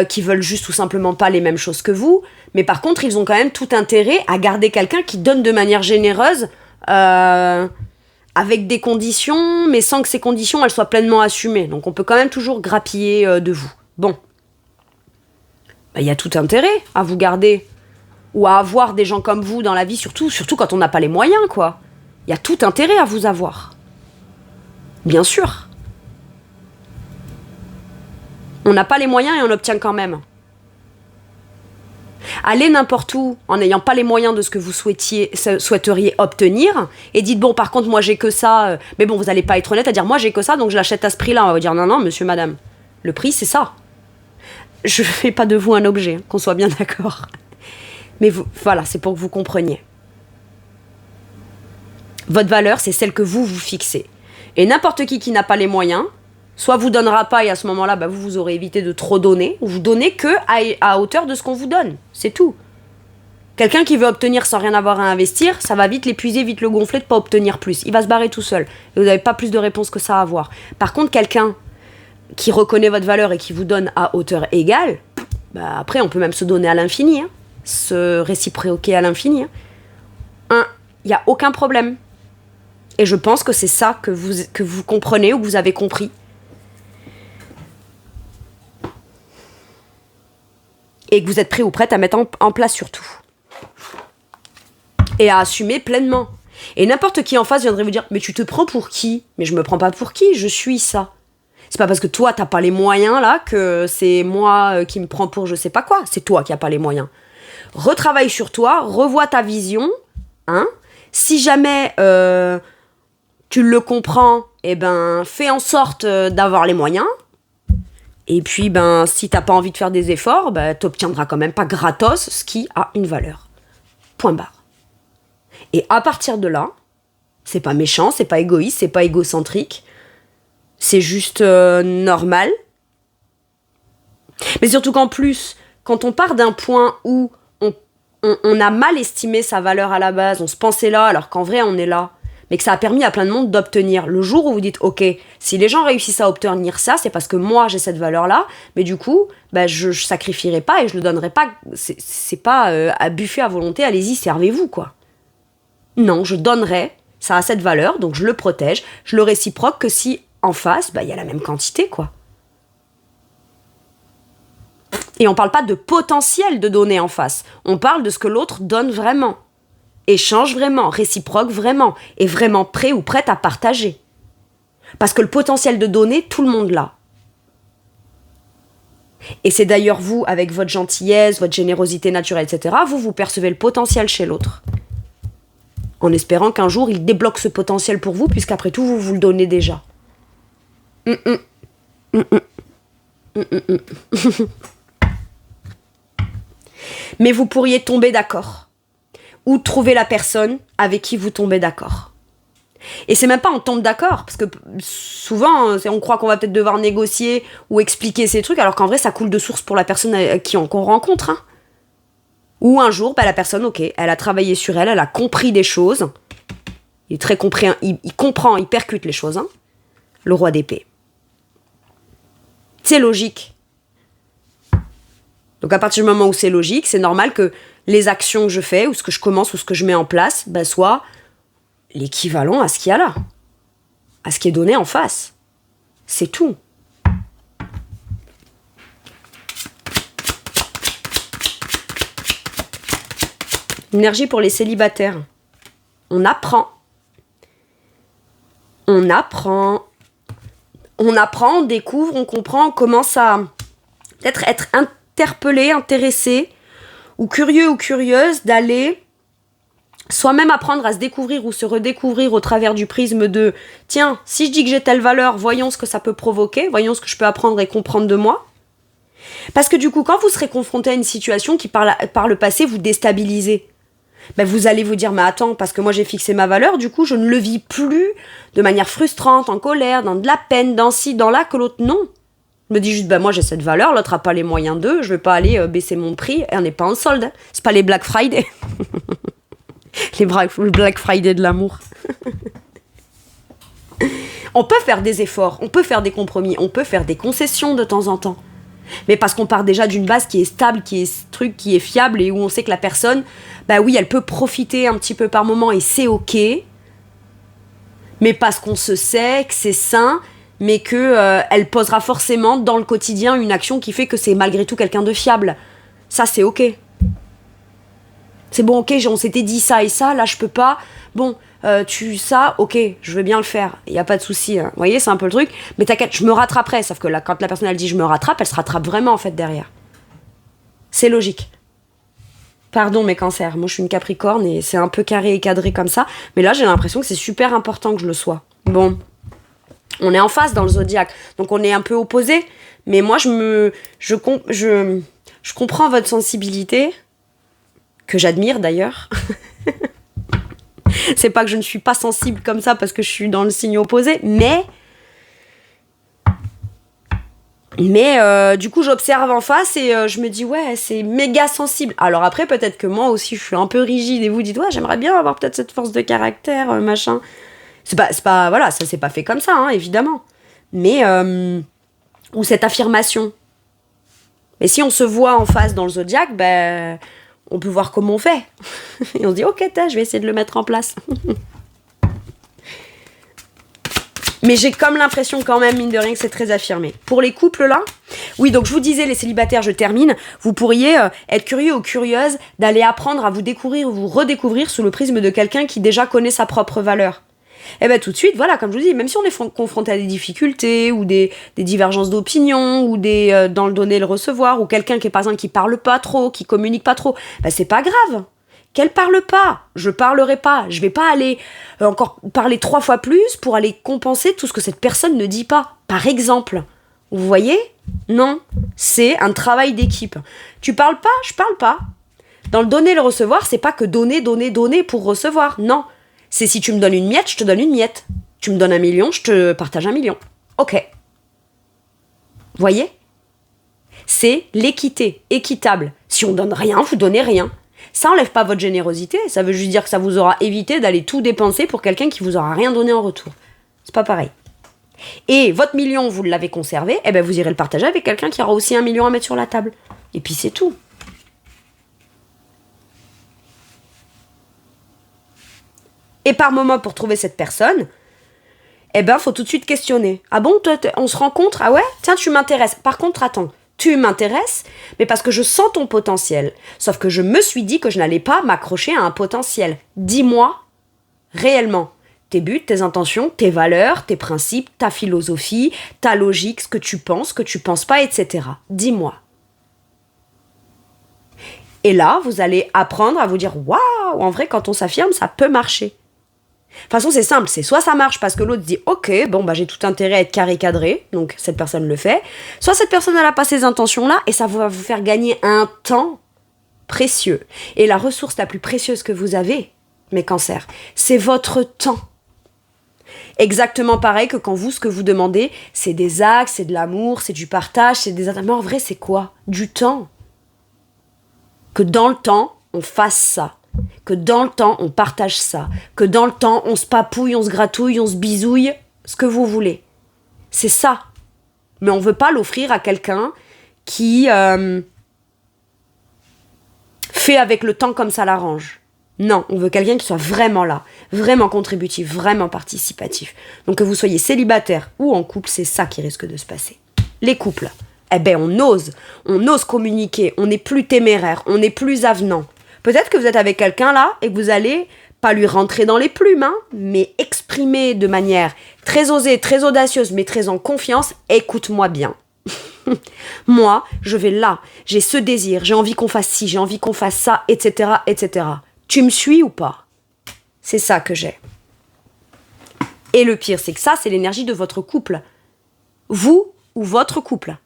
qui veulent juste tout simplement pas les mêmes choses que vous. Mais par contre, ils ont quand même tout intérêt à garder quelqu'un qui donne de manière généreuse, avec des conditions, mais sans que ces conditions elles soient pleinement assumées. Donc on peut quand même toujours grappiller de vous. Bon. Il y a tout intérêt à vous garder ou à avoir des gens comme vous dans la vie, surtout quand on n'a pas les moyens, quoi. Il y a tout intérêt à vous avoir. Bien sûr. On n'a pas les moyens et on obtient quand même. Allez n'importe où en n'ayant pas les moyens de ce que vous souhaiteriez obtenir et dites bon par contre moi j'ai que ça, mais bon vous n'allez pas être honnête à dire moi j'ai que ça donc je l'achète à ce prix là. On va vous dire non monsieur madame, le prix c'est ça. Je fais pas de vous un objet, hein, qu'on soit bien d'accord. Mais voilà, c'est pour que vous compreniez. Votre valeur c'est celle que vous fixez. Et n'importe qui n'a pas les moyens, soit vous donnera pas et à ce moment-là, vous aurez évité de trop donner, ou vous donnez que à hauteur de ce qu'on vous donne. C'est tout. Quelqu'un qui veut obtenir sans rien avoir à investir, ça va vite l'épuiser, vite le gonfler de pas obtenir plus. Il va se barrer tout seul. Et vous n'avez pas plus de réponses que ça à avoir. Par contre, quelqu'un qui reconnaît votre valeur et qui vous donne à hauteur égale, après on peut même se donner à l'infini, hein, se réciproquer à l'infini. Il n'y a aucun problème. Et je pense que c'est ça que vous comprenez ou que vous avez compris. Et que vous êtes prêt ou prête à mettre en place surtout. Et à assumer pleinement. Et n'importe qui en face viendrait vous dire « Mais tu te prends pour qui ?» Mais je me prends pas pour qui, je suis ça. C'est pas parce que toi t'as pas les moyens là que c'est moi qui me prends pour je sais pas quoi. C'est toi qui as pas les moyens. Retravaille sur toi, revois ta vision. Hein. Si jamais tu le comprends, fais en sorte d'avoir les moyens. Et puis, si t'as pas envie de faire des efforts, t'obtiendras quand même pas gratos ce qui a une valeur. Point barre. Et à partir de là, c'est pas méchant, c'est pas égoïste, c'est pas égocentrique. C'est juste normal. Mais surtout qu'en plus, quand on part d'un point où on a mal estimé sa valeur à la base, on se pensait là alors qu'en vrai on est là, mais que ça a permis à plein de monde d'obtenir. Le jour où vous dites, ok, si les gens réussissent à obtenir ça, c'est parce que moi j'ai cette valeur-là, mais du coup, je sacrifierai pas et je le donnerai pas. C'est pas à buffet à volonté, allez-y, servez-vous, quoi. Non, je donnerai, ça a cette valeur, donc je le protège, je le réciproque que si en face, y a la même quantité, quoi. Et on parle pas de potentiel de donner en face, on parle de ce que l'autre donne vraiment. Échange vraiment, réciproque vraiment, et vraiment prêt ou prête à partager. Parce que le potentiel de donner, tout le monde l'a. Et c'est d'ailleurs vous, avec votre gentillesse, votre générosité naturelle, etc., vous percevez le potentiel chez l'autre. En espérant qu'un jour, il débloque ce potentiel pour vous, puisqu'après tout, vous le donnez déjà. Mais vous pourriez tomber d'accord. Ou trouver la personne avec qui vous tombez d'accord. Et c'est même pas on tombe d'accord, parce que souvent, on croit qu'on va peut-être devoir négocier ou expliquer ces trucs, alors qu'en vrai, ça coule de source pour la personne qu'on rencontre. Hein. Ou un jour, la personne, ok, elle a travaillé sur elle, elle a compris des choses. Il est très compris, il comprend, il percute les choses. Hein. Le roi d'épée. C'est logique. Donc à partir du moment où c'est logique, c'est normal que les actions que je fais, ou ce que je commence, ou ce que je mets en place, soient l'équivalent à ce qu'il y a là. À ce qui est donné en face. C'est tout. Énergie pour les célibataires. On apprend. On découvre, on comprend, on commence à peut-être être interpellé, intéressé, ou curieux ou curieuse d'aller soit même apprendre à se découvrir ou se redécouvrir au travers du prisme de « Tiens, si je dis que j'ai telle valeur, voyons ce que ça peut provoquer, voyons ce que je peux apprendre et comprendre de moi. » Parce que du coup, quand vous serez confronté à une situation qui, par le passé, vous déstabilisez, ben vous allez vous dire « Mais attends, parce que moi j'ai fixé ma valeur, du coup, je ne le vis plus de manière frustrante, en colère, dans de la peine, dans ci, dans là, que l'autre, non. » Je me dis juste, ben moi j'ai cette valeur, l'autre n'a pas les moyens d'eux, je vais pas aller baisser mon prix, et on n'est pas en solde. Hein. C'est pas les Black Friday. Les Black Friday de l'amour. On peut faire des efforts, on peut faire des compromis, on peut faire des concessions de temps en temps. Mais parce qu'on part déjà d'une base qui est stable, qui est fiable et où on sait que la personne, bah oui, elle peut profiter un petit peu par moment et c'est ok. Mais parce qu'on se sait que c'est sain, mais que elle posera forcément dans le quotidien une action qui fait que c'est malgré tout quelqu'un de fiable. Ça, c'est ok. C'est bon, ok, on s'était dit ça et ça, là je peux pas. Bon, ça, ok, je veux bien le faire, il n'y a pas de souci. Hein. Vous voyez, c'est un peu le truc. Mais t'inquiète, je me rattraperai. Sauf que là, quand la personne elle dit je me rattrape, elle se rattrape vraiment en fait derrière. C'est logique. Pardon mes cancers, moi je suis une capricorne et c'est un peu carré et cadré comme ça. Mais là j'ai l'impression que c'est super important que je le sois. Bon, on est en phase dans le zodiaque, donc on est un peu opposés. Mais moi je comprends votre sensibilité. Que j'admire d'ailleurs. C'est pas que je ne suis pas sensible comme ça parce que je suis dans le signe opposé, mais du coup j'observe en face et je me dis ouais c'est méga sensible. Alors après peut-être que moi aussi je suis un peu rigide et vous dites ouais j'aimerais bien avoir peut-être cette force de caractère machin. C'est pas voilà, ça s'est pas fait comme ça hein, évidemment. Mais ou cette affirmation. Mais si on se voit en face dans le zodiaque, ben on peut voir comment on fait. Et on se dit, ok, je vais essayer de le mettre en place. Mais j'ai comme l'impression quand même, mine de rien, que c'est très affirmé. Pour les couples, là, oui, donc je vous disais, les célibataires, je termine, vous pourriez être curieux ou curieuse d'aller apprendre à vous découvrir ou vous redécouvrir sous le prisme de quelqu'un qui déjà connaît sa propre valeur. Et bien tout de suite, voilà, comme je vous dis, même si on est confronté à des difficultés ou des divergences d'opinion ou dans le donner et le recevoir ou quelqu'un qui est par exemple qui parle pas trop, qui communique pas trop, ben c'est pas grave. Qu'elle parle pas, je parlerai pas, je vais pas aller encore parler 3 fois plus pour aller compenser tout ce que cette personne ne dit pas. Par exemple, vous voyez ? Non, c'est un travail d'équipe. Tu parles pas, je parle pas. Dans le donner et le recevoir, c'est pas que donner pour recevoir, non. C'est si tu me donnes une miette, je te donne une miette. Tu me donnes 1 million, je te partage 1 million. Ok. Voyez ? C'est l'équité, équitable. Si on donne rien, vous donnez rien. Ça enlève pas votre générosité, ça veut juste dire que ça vous aura évité d'aller tout dépenser pour quelqu'un qui vous aura rien donné en retour. C'est pas pareil. Et votre million, vous l'avez conservé, eh ben vous irez le partager avec quelqu'un qui aura aussi 1 million à mettre sur la table. Et puis c'est tout. Et par moment, pour trouver cette personne, eh ben, faut tout de suite questionner. Ah bon, toi, on se rencontre ? Ah ouais ? Tiens, tu m'intéresses. Par contre, attends, tu m'intéresses, mais parce que je sens ton potentiel. Sauf que je me suis dit que je n'allais pas m'accrocher à un potentiel. Dis-moi, réellement, tes buts, tes intentions, tes valeurs, tes principes, ta philosophie, ta logique, ce que tu penses pas, etc. Dis-moi. Et là, vous allez apprendre à vous dire « Waouh, en vrai, quand on s'affirme, ça peut marcher. » De toute façon, c'est simple, c'est soit ça marche parce que l'autre dit « Ok, bon, bah j'ai tout intérêt à être carré cadré, donc cette personne le fait. » Soit cette personne, elle n'a pas ces intentions-là et ça va vous faire gagner un temps précieux. Et la ressource la plus précieuse que vous avez, mes cancers, c'est votre temps. Exactement pareil que quand vous, ce que vous demandez, c'est des actes, c'est de l'amour, c'est du partage, c'est des... Mais en vrai, c'est quoi ? Du temps. Que dans le temps, on fasse ça. Que dans le temps, on partage ça. Que dans le temps, on se papouille, on se gratouille, on se bisouille, ce que vous voulez. C'est ça. Mais on veut pas l'offrir à quelqu'un qui fait avec le temps comme ça l'arrange. Non, on veut quelqu'un qui soit vraiment là, vraiment contributif, vraiment participatif. Donc que vous soyez célibataire ou en couple, c'est ça qui risque de se passer. Les couples, eh ben on ose communiquer, on est plus téméraire, on est plus avenant. Peut-être que vous êtes avec quelqu'un là et que vous allez pas lui rentrer dans les plumes, hein, mais exprimer de manière très osée, très audacieuse, mais très en confiance, écoute-moi bien. Moi, je vais là, j'ai ce désir, j'ai envie qu'on fasse ci, j'ai envie qu'on fasse ça, etc., etc. Tu me suis ou pas ? C'est ça que j'ai. Et le pire, c'est que ça, c'est l'énergie de votre couple. Vous ou votre couple.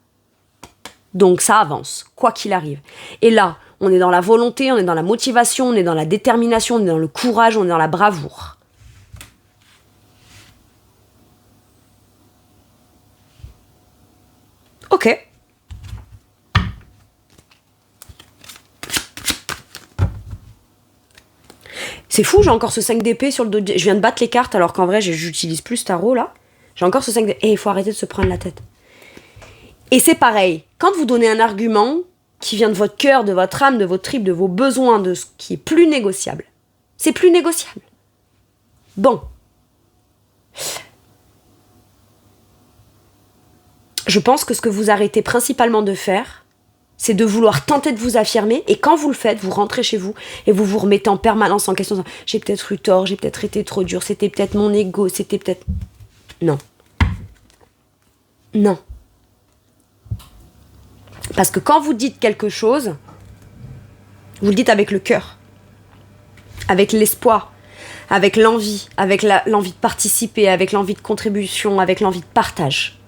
Donc ça avance, quoi qu'il arrive. Et là, on est dans la volonté, on est dans la motivation, on est dans la détermination, on est dans le courage, on est dans la bravoure. Ok. C'est fou, j'ai encore ce 5 d'épée sur le dos. Je viens de battre les cartes alors qu'en vrai, j'utilise plus ce tarot là. J'ai encore ce 5 d'épée. Et il faut arrêter de se prendre la tête. Et c'est pareil. Quand vous donnez un argument qui vient de votre cœur, de votre âme, de vos tripes, de vos besoins, de ce qui est plus négociable. C'est plus négociable. Bon. Je pense que ce que vous arrêtez principalement de faire, c'est de vouloir tenter de vous affirmer, et quand vous le faites, vous rentrez chez vous et vous vous remettez en permanence en question. J'ai peut-être eu tort, j'ai peut-être été trop dur, c'était peut-être mon ego, c'était peut-être... Non. Non. Parce que quand vous dites quelque chose, vous le dites avec le cœur, avec l'espoir, avec l'envie, avec l'envie de participer, avec l'envie de contribution, avec l'envie de partage.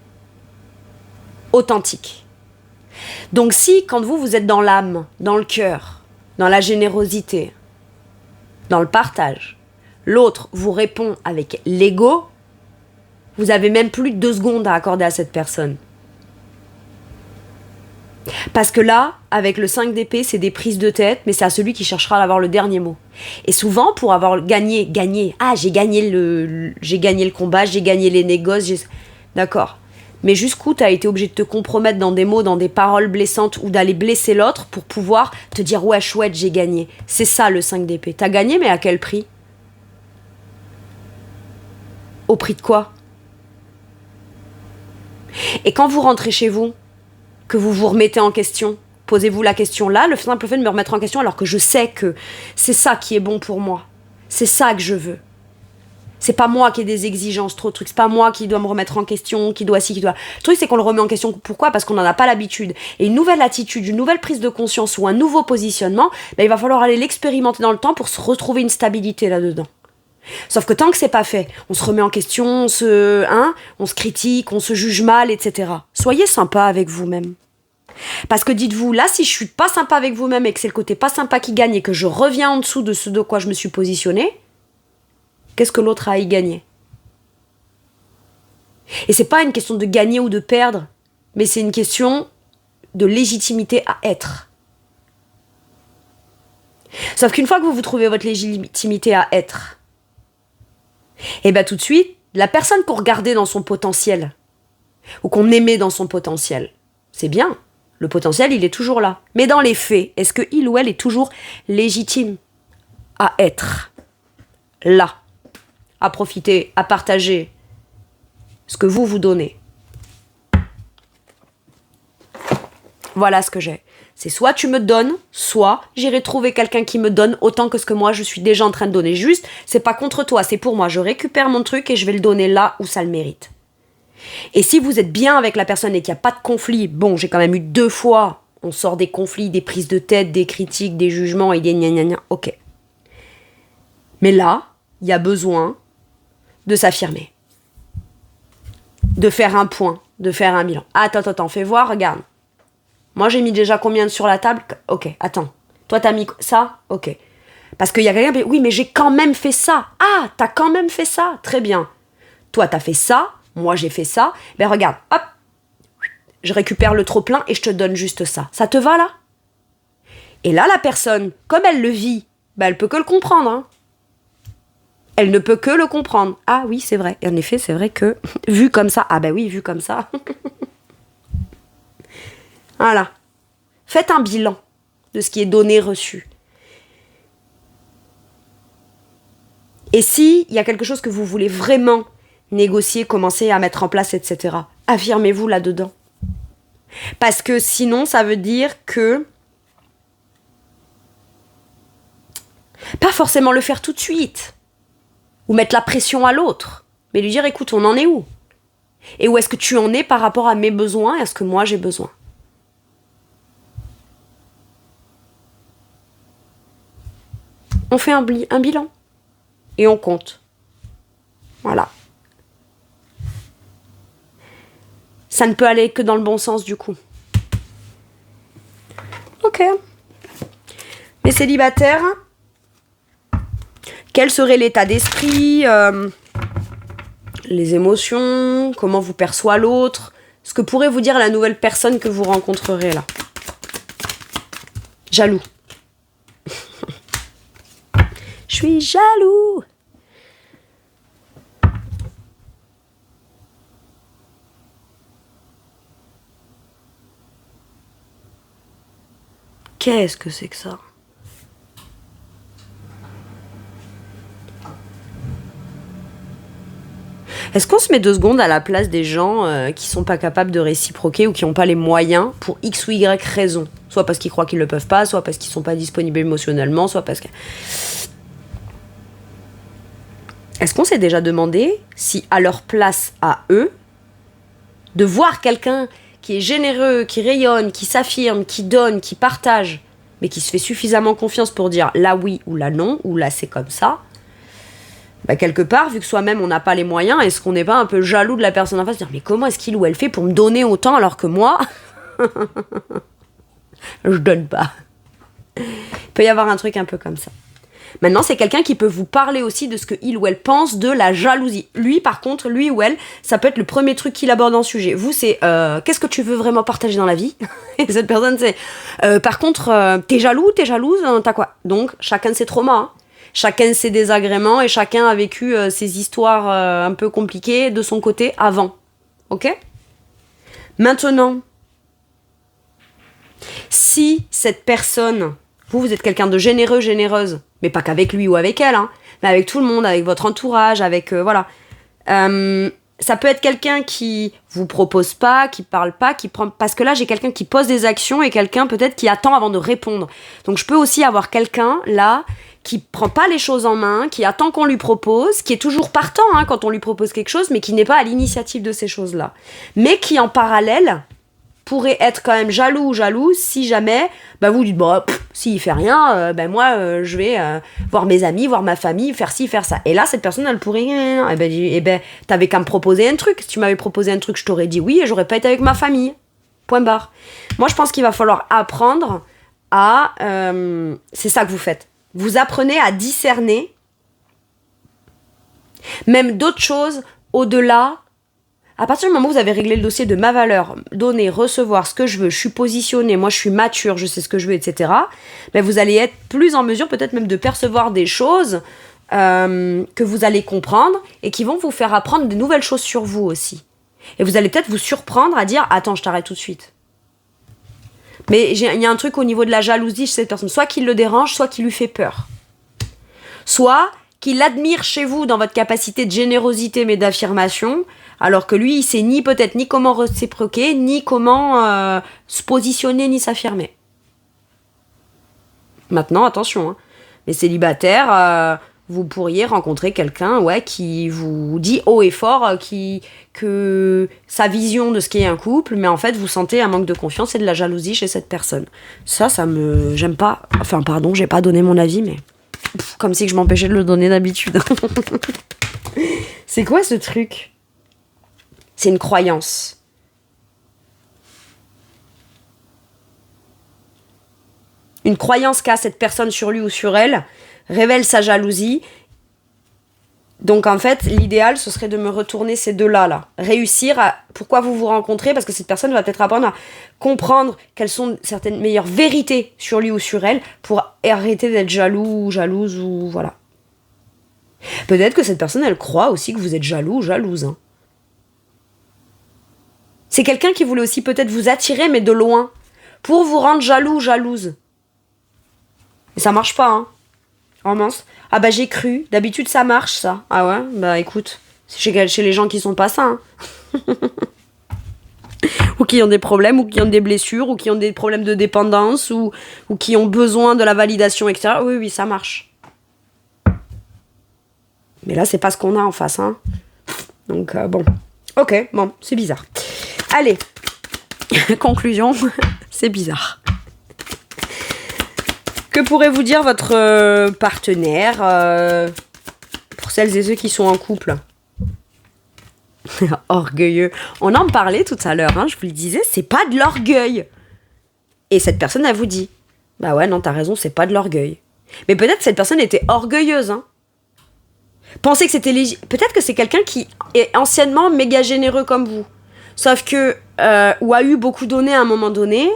Authentique. Donc si, quand vous êtes dans l'âme, dans le cœur, dans la générosité, dans le partage, l'autre vous répond avec l'ego, vous avez même plus de 2 secondes à accorder à cette personne. Parce que là, avec le 5 d'épée, c'est des prises de tête, mais c'est à celui qui cherchera à avoir le dernier mot. Et souvent, pour avoir gagné, j'ai gagné le combat, j'ai gagné les négoces, d'accord. Mais jusqu'où t'as été obligé de te compromettre dans des mots, dans des paroles blessantes, ou d'aller blesser l'autre pour pouvoir te dire ouais, chouette, j'ai gagné. C'est ça le 5 d'épée. T'as gagné, mais à quel prix? Au prix de quoi? Et quand vous rentrez chez vous, que vous vous remettez en question, posez-vous la question là, le simple fait de me remettre en question alors que je sais que c'est ça qui est bon pour moi. C'est ça que je veux. C'est pas moi qui ai des exigences, trop de trucs. C'est pas moi qui dois me remettre en question, qui doit ci, qui doit... Le truc, c'est qu'on le remet en question. Pourquoi? Parce qu'on n'en a pas l'habitude. Et une nouvelle attitude, une nouvelle prise de conscience ou un nouveau positionnement, il va falloir aller l'expérimenter dans le temps pour se retrouver une stabilité là-dedans. Sauf que tant que c'est pas fait, on se remet en question, on se critique, on se juge mal, etc. Soyez sympa avec vous-même. Parce que dites-vous, là, si je suis pas sympa avec vous-même et que c'est le côté pas sympa qui gagne et que je reviens en dessous de ce de quoi je me suis positionné, qu'est-ce que l'autre a à y gagner? Et c'est pas une question de gagner ou de perdre, mais c'est une question de légitimité à être. Sauf qu'une fois que vous trouvez votre légitimité à être, et bien tout de suite, la personne qu'on regardait dans son potentiel, ou qu'on aimait dans son potentiel, c'est bien, le potentiel il est toujours là. Mais dans les faits, est-ce que il ou elle est toujours légitime à être là, à profiter, à partager ce que vous donnez? Voilà ce que j'ai. C'est soit tu me donnes, soit j'irai trouver quelqu'un qui me donne autant que ce que moi je suis déjà en train de donner. Juste, c'est pas contre toi, c'est pour moi. Je récupère mon truc et je vais le donner là où ça le mérite. Et si vous êtes bien avec la personne et qu'il n'y a pas de conflit, bon, j'ai quand même eu 2 fois, on sort des conflits, des prises de tête, des critiques, des jugements et des gna gna gna, ok. Mais là, il y a besoin de s'affirmer. De faire un point, de faire un bilan. Attends, fais voir, regarde. Moi, j'ai mis déjà combien sur la table? Ok, attends. Toi, t'as mis ça? Ok. Parce qu'il y a quelqu'un qui dit, oui, mais j'ai quand même fait ça. Ah, t'as quand même fait ça. Très bien. Toi, t'as fait ça. Moi, j'ai fait ça. Ben regarde, hop. Je récupère le trop-plein et je te donne juste ça. Ça te va, là? Et là, la personne, comme elle le vit, ben, elle peut que le comprendre. Hein. Elle ne peut que le comprendre. Ah oui, c'est vrai. Et en effet, c'est vrai que, vu comme ça... Ah ben oui, vu comme ça... Voilà. Faites un bilan de ce qui est donné, reçu. Et s'il y a quelque chose que vous voulez vraiment négocier, commencer à mettre en place, etc., affirmez-vous là-dedans. Parce que sinon, ça veut dire que... Pas forcément le faire tout de suite. Ou mettre la pression à l'autre. Mais lui dire, écoute, on en est où? Et où est-ce que tu en es par rapport à mes besoins et à ce que moi j'ai besoin? On fait un bilan. et on compte. Voilà. Ça ne peut aller que dans le bon sens du coup. Ok. Les célibataires, quel serait l'état d'esprit, les émotions, comment vous perçoit l'autre, ce que pourrait vous dire la nouvelle personne que vous rencontrerez là. Jaloux. Je suis jaloux. Qu'est-ce que c'est que ça? Est-ce qu'on se met 2 secondes à la place des gens qui sont pas capables de réciproquer ou qui n'ont pas les moyens pour X ou Y raison? Soit parce qu'ils croient qu'ils le peuvent pas, soit parce qu'ils sont pas disponibles émotionnellement, soit parce que... Est-ce qu'on s'est déjà demandé si à leur place à eux, de voir quelqu'un qui est généreux, qui rayonne, qui s'affirme, qui donne, qui partage, mais qui se fait suffisamment confiance pour dire là oui ou là non, ou là c'est comme ça, bah quelque part, vu que soi-même on n'a pas les moyens, est-ce qu'on n'est pas un peu jaloux de la personne en face, dire mais comment est-ce qu'il ou elle fait pour me donner autant alors que moi, je donne pas. Il peut y avoir un truc un peu comme ça. Maintenant, c'est quelqu'un qui peut vous parler aussi de ce que il ou elle pense de la jalousie. Lui, par contre, lui ou elle, ça peut être le premier truc qu'il aborde en sujet. Vous, c'est qu'est-ce que tu veux vraiment partager dans la vie? Et cette personne, c'est par contre, t'es jaloux, t'es jalouse, t'as quoi? Donc, chacun ses traumas, hein. Chacun ses désagréments et chacun a vécu ses histoires un peu compliquées de son côté avant. Ok? Maintenant, si cette personne, vous êtes quelqu'un de généreux, généreuse, mais pas qu'avec lui ou avec elle, hein, mais avec tout le monde, avec votre entourage, avec... voilà. Ça peut être quelqu'un qui vous propose pas, qui parle pas, qui prend... Parce que là, j'ai quelqu'un qui pose des actions et quelqu'un peut-être qui attend avant de répondre. Donc je peux aussi avoir quelqu'un, là, qui prend pas les choses en main, qui attend qu'on lui propose, qui est toujours partant hein, quand on lui propose quelque chose, mais qui n'est pas à l'initiative de ces choses-là. Mais qui, en parallèle, pourrait être quand même jaloux ou jalouse si jamais bah vous dites bon s'il fait rien moi je vais voir mes amis, voir ma famille, faire ci, faire ça. Et là cette personne elle pourrait t'avais qu'à me proposer un truc. Si tu m'avais proposé un truc je t'aurais dit oui et j'aurais pas été avec ma famille. Point barre. Moi je pense qu'il va falloir apprendre à c'est ça que vous faites. Vous apprenez à discerner même d'autres choses au-delà. À partir du moment où vous avez réglé le dossier de ma valeur, donner, recevoir ce que je veux, je suis positionnée, moi je suis mature, je sais ce que je veux, etc., ben vous allez être plus en mesure peut-être même de percevoir des choses que vous allez comprendre et qui vont vous faire apprendre de nouvelles choses sur vous aussi. Et vous allez peut-être vous surprendre à dire « Attends, je t'arrête tout de suite ». Mais il y a un truc au niveau de la jalousie chez cette personne, soit qui le dérange, soit qui lui fait peur. Soit qu'il admire chez vous dans votre capacité de générosité mais d'affirmation, alors que lui, il sait peut-être ni comment réciproquer, ni comment se positionner, ni s'affirmer. Maintenant, attention, hein, les célibataires, vous pourriez rencontrer quelqu'un qui vous dit haut et fort que sa vision de ce qu'est un couple, mais en fait, vous sentez un manque de confiance et de la jalousie chez cette personne. Ça me... J'aime pas... Enfin, pardon, j'ai pas donné mon avis, mais... Comme si je m'empêchais de le donner d'habitude. C'est quoi ce truc ? C'est une croyance. Une croyance qu'a cette personne sur lui ou sur elle révèle sa jalousie. Donc en fait, l'idéal, ce serait de me retourner ces deux-là. Là. Réussir à... Pourquoi vous vous rencontrez ? Parce que cette personne va peut-être apprendre à comprendre quelles sont certaines meilleures vérités sur lui ou sur elle pour arrêter d'être jaloux ou jalouse ou voilà. Peut-être que cette personne, elle croit aussi que vous êtes jaloux ou jalouse. Hein. C'est quelqu'un qui voulait aussi peut-être vous attirer, mais de loin, pour vous rendre jaloux ou jalouse. Et ça marche pas, hein. Oh mince. Ah bah j'ai cru. D'habitude ça marche ça. Ah ouais. Bah écoute, c'est chez les gens qui sont pas sains. Hein. Ou qui ont des problèmes, ou qui ont des blessures, ou qui ont des problèmes de dépendance, ou qui ont besoin de la validation, etc. Oui, ça marche. Mais là c'est pas ce qu'on a en face, hein. Donc bon. Ok, bon, c'est bizarre. Allez. Conclusion, c'est bizarre. Que pourrait vous dire votre partenaire celles et ceux qui sont en couple. Orgueilleux. On en parlait tout à l'heure, hein, je vous le disais, c'est pas de l'orgueil. Et cette personne, elle vous dit, bah ouais, non, t'as raison, c'est pas de l'orgueil. Mais peut-être que cette personne était orgueilleuse, hein. Pensez que c'était peut-être que c'est quelqu'un qui est anciennement méga généreux comme vous. Sauf que, ou a eu beaucoup donné à un moment donné,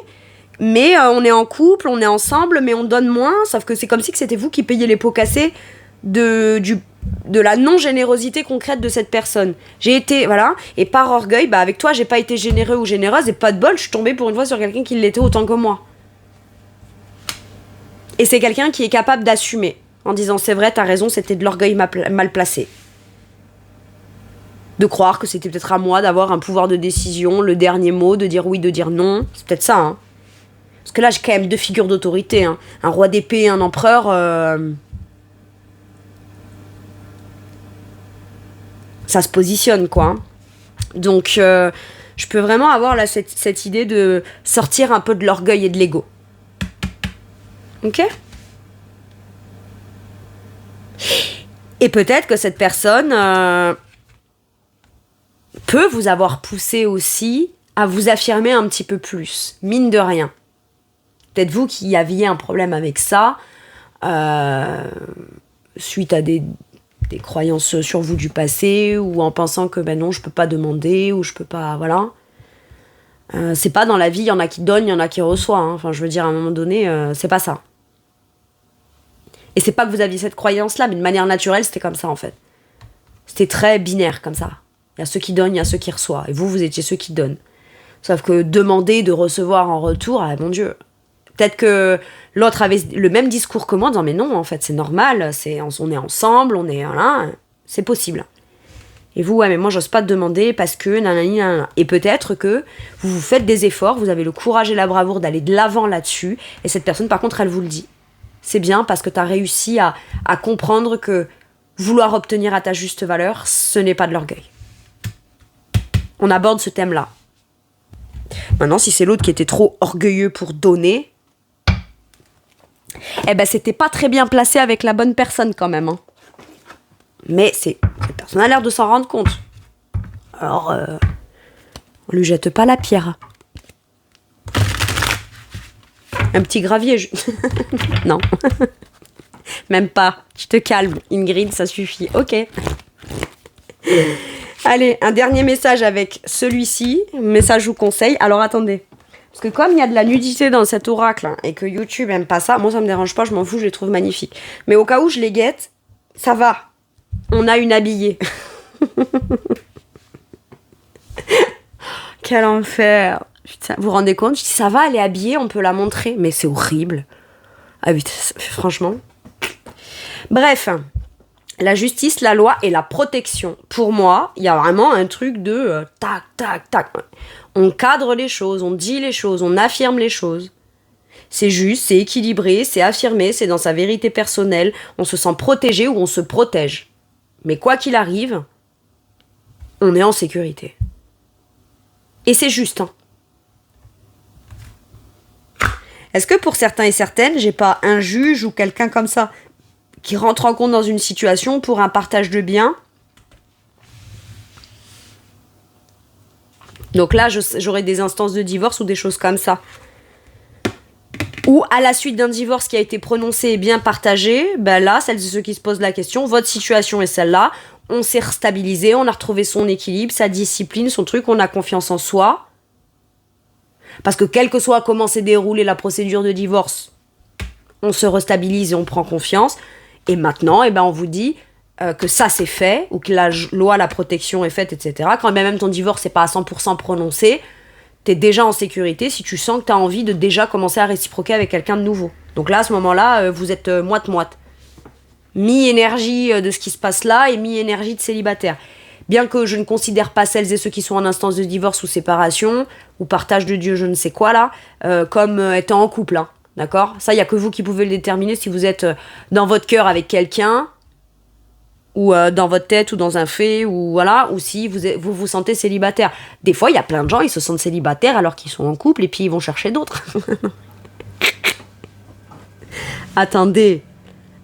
mais on est en couple, on est ensemble, mais on donne moins, sauf que c'est comme si que c'était vous qui payiez les pots cassés de la non-générosité concrète de cette personne. J'ai été, voilà, et par orgueil, bah avec toi, j'ai pas été généreux ou généreuse, et pas de bol, je suis tombée pour une fois sur quelqu'un qui l'était autant que moi. Et c'est quelqu'un qui est capable d'assumer, en disant c'est vrai, t'as raison, c'était de l'orgueil mal placé. De croire que c'était peut-être à moi d'avoir un pouvoir de décision, le dernier mot, de dire oui, de dire non. C'est peut-être ça, hein. Parce que là, j'ai quand même 2 figures d'autorité, hein. Un roi d'épée et un empereur. Ça se positionne, quoi. Donc, je peux vraiment avoir là, cette idée de sortir un peu de l'orgueil et de l'ego. Ok ? Et peut-être que cette personne peut vous avoir poussé aussi à vous affirmer un petit peu plus, mine de rien. Peut-être vous qui aviez un problème avec ça, suite à des croyances sur vous du passé, ou en pensant que ben non, je peux pas demander, ou je peux pas, voilà. C'est pas dans la vie, il y en a qui donnent, il y en a qui reçoivent, hein. Enfin, je veux dire, à un moment donné, c'est pas ça. Et c'est pas que vous aviez cette croyance-là, mais de manière naturelle, c'était comme ça, en fait. C'était très binaire, comme ça. Il y a ceux qui donnent, il y a ceux qui reçoivent. Et vous êtes ceux qui donnent. Sauf que demander de recevoir en retour, ah mon Dieu. Peut-être que l'autre avait le même discours que moi, en disant, mais non, en fait, c'est normal, on est ensemble, on est là, c'est possible. Et vous, ouais, mais moi, j'ose pas te demander parce que nanani, nanana. Et peut-être que vous faites des efforts, vous avez le courage et la bravoure d'aller de l'avant là-dessus, et cette personne, par contre, elle vous le dit. C'est bien parce que tu as réussi à comprendre que vouloir obtenir à ta juste valeur, ce n'est pas de l'orgueil. On aborde ce thème-là. Maintenant, si c'est l'autre qui était trop orgueilleux pour donner, eh ben, c'était pas très bien placé avec la bonne personne quand même, hein. Mais cette personne a l'air de s'en rendre compte. Alors, on lui jette pas la pierre. Un petit gravier, non. Même pas. Je te calme, Ingrid, ça suffit. Ok. Allez, un dernier message avec celui-ci. Message ou conseil. Alors, attendez. Parce que comme il y a de la nudité dans cet oracle, hein, et que YouTube aime pas ça, moi, ça me dérange pas, je m'en fous, je les trouve magnifiques. Mais au cas où je les guette, ça va. On a une habillée. Quel enfer. Putain, vous vous rendez compte? Je dis, ça va, elle est habillée, on peut la montrer. Mais c'est horrible. Ah oui, franchement. Bref, la justice, la loi et la protection. Pour moi, il y a vraiment un truc de tac, tac, tac. On cadre les choses, on dit les choses, on affirme les choses. C'est juste, c'est équilibré, c'est affirmé, c'est dans sa vérité personnelle. On se sent protégé ou on se protège. Mais quoi qu'il arrive, on est en sécurité. Et c'est juste, hein. Est-ce que pour certains et certaines, j'ai pas un juge ou quelqu'un comme ça qui rentre en compte dans une situation pour un partage de biens? Donc là, j'aurai des instances de divorce ou des choses comme ça. Ou à la suite d'un divorce qui a été prononcé et bien partagé, ben là, celles et ceux qui se posent la question, votre situation est celle-là, on s'est restabilisé, on a retrouvé son équilibre, sa discipline, son truc, on a confiance en soi. Parce que quel que soit comment s'est déroulée la procédure de divorce, on se restabilise et on prend confiance. Et maintenant, eh ben, on vous dit que ça c'est fait, ou que la loi, la protection est faite, etc. Quand même ton divorce n'est pas à 100% prononcé, t'es déjà en sécurité si tu sens que t'as envie de déjà commencer à réciproquer avec quelqu'un de nouveau. Donc là, à ce moment-là, vous êtes moite-moite. Mi-énergie de ce qui se passe là et mi-énergie de célibataire. Bien que je ne considère pas celles et ceux qui sont en instance de divorce ou séparation, ou partage de Dieu, je ne sais quoi là, comme étant en couple, hein, d'accord ? Ça, il n'y a que vous qui pouvez le déterminer si vous êtes dans votre cœur avec quelqu'un, ou dans votre tête, ou dans un fait, ou voilà, ou si vous vous sentez célibataire. Des fois, il y a plein de gens, ils se sentent célibataires alors qu'ils sont en couple, et puis ils vont chercher d'autres. Attendez,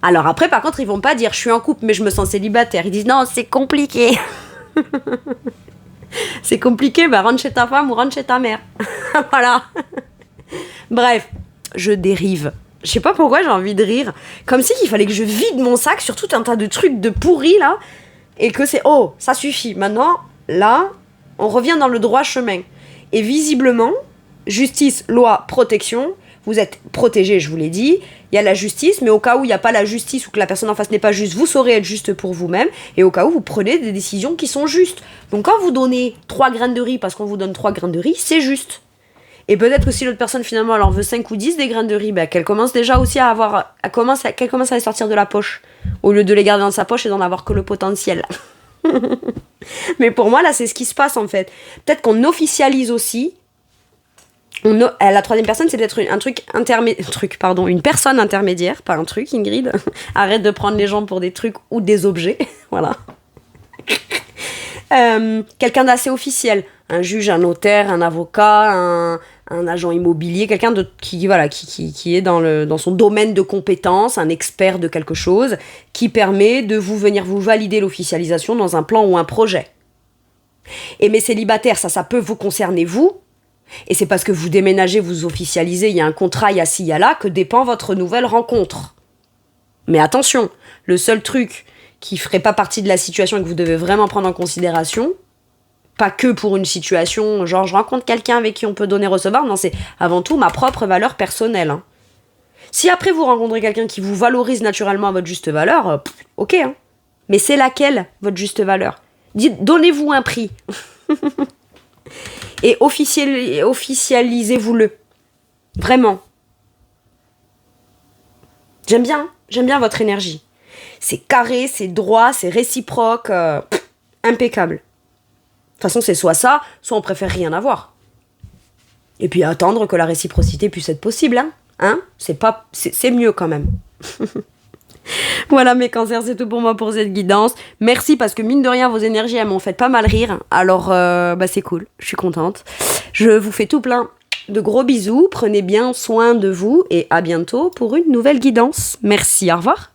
Alors après, par contre, ils vont pas dire je suis en couple mais je me sens célibataire. Ils disent non, c'est compliqué. C'est compliqué, bah rentre chez ta femme ou rentre chez ta mère. Voilà. Bref, je dérive. Je sais pas pourquoi j'ai envie de rire. Comme si il fallait que je vide mon sac sur tout un tas de trucs de pourris là. Et que c'est oh, ça suffit. Maintenant, là, on revient dans le droit chemin. Et visiblement, justice, loi, protection, vous êtes protégés, je vous l'ai dit. Il y a la justice, mais au cas où il n'y a pas la justice ou que la personne en face n'est pas juste, vous saurez être juste pour vous-même. Et au cas où, vous prenez des décisions qui sont justes. Donc quand vous donnez 3 graines de riz parce qu'on vous donne 3 graines de riz, c'est juste. Et peut-être que si l'autre personne finalement elle en veut 5 ou 10 des graines de riz, bah, qu'elle commence déjà aussi à avoir. Qu'elle commence à les sortir de la poche. Au lieu de les garder dans sa poche et d'en avoir que le potentiel. Mais pour moi, là, c'est ce qui se passe en fait. Peut-être qu'on officialise aussi. La troisième personne, c'est peut-être une personne intermédiaire, pas un truc, Ingrid. Arrête de prendre les gens pour des trucs ou des objets. Voilà. Quelqu'un d'assez officiel. Un juge, un notaire, un avocat, un agent immobilier, quelqu'un qui est dans son domaine de compétence, un expert de quelque chose, qui permet de venir vous valider l'officialisation dans un plan ou un projet. Et mes célibataires, ça peut vous concerner vous, et c'est parce que vous déménagez, vous officialisez, il y a un contrat, il y a ci, il y a là, que dépend votre nouvelle rencontre. Mais attention, le seul truc qui ferait pas partie de la situation et que vous devez vraiment prendre en considération, pas que pour une situation, genre je rencontre quelqu'un avec qui on peut donner recevoir, non, c'est avant tout ma propre valeur personnelle. Hein. Si après vous rencontrez quelqu'un qui vous valorise naturellement à votre juste valeur, ok, hein. Mais c'est laquelle, votre juste valeur ? Donnez-vous un prix. Et officialisez-vous-le. Vraiment. J'aime bien votre énergie. C'est carré, c'est droit, c'est réciproque, impeccable. De toute façon, c'est soit ça, soit on préfère rien avoir. Et puis attendre que la réciprocité puisse être possible, hein, c'est mieux quand même. Voilà mes cancers, c'est tout pour moi pour cette guidance. Merci parce que mine de rien, vos énergies, elles m'ont fait pas mal rire. Alors, c'est cool, je suis contente. Je vous fais tout plein de gros bisous. Prenez bien soin de vous et à bientôt pour une nouvelle guidance. Merci, au revoir.